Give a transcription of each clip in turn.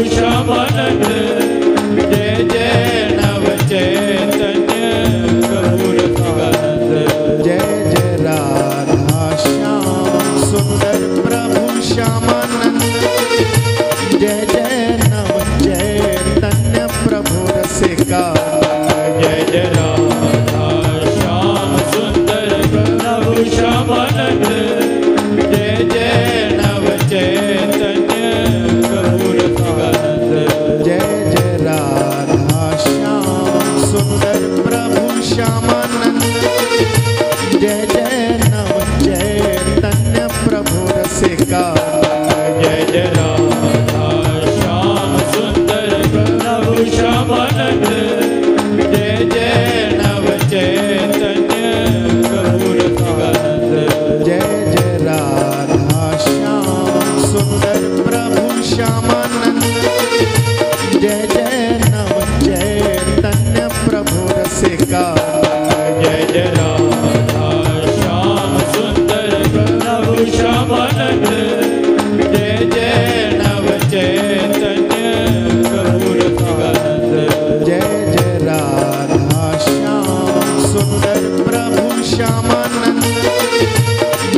श्यामानंद जय जय नव चैतन्य प्रभु रसिकानंद जय जय राधा श्याम सुंदर प्रभु श्यामानंद जय जय नव चैतन्य प्रभु रसिकानंद जय जय राधा श्याम सुंदर प्रभु श्यामानंद जय जय नव चैतन्य प्रभु रसिकानंद जय जय राधा श्याम सुंदर प्रभु श्यामानंद जय जय नव चैतन्य प्रभु रसिकानंद जय जय राधा श्याम सुंदर प्रभु श्यामानंद जय जय नव चैतन्य प्रभु रसिकानंद जय जय राधा श्याम सुंदर प्रभु श्यामानंद जय जय नव चैतन्य प्रभु रसिकानंद जय जय राधा श्याम सुंदर प्रभु श्यामानंद जय जय नव चैतन्य प्रभु रसिकानंद जय जय राधा श्याम सुंदर प्रभु श्यामानंद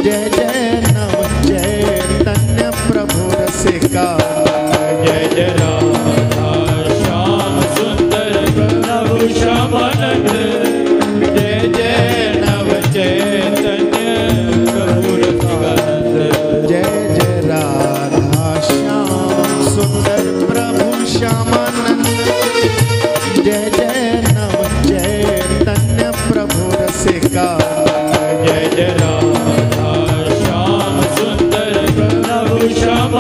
जय जय नव चैतन्य प्रभु रसिकानंद जय जय राधा श्याम सुंदर प्रभु श्यामानंद जय जय नव चैतन्य प्रभु रसिकानंद जय जय राधा श्याम सुंदर प्रभु श्यामानंद जय जय नव चैतन्य प्रभु रसिकानंद जय जय राधा श्याम सुंदर प्रभु श्याम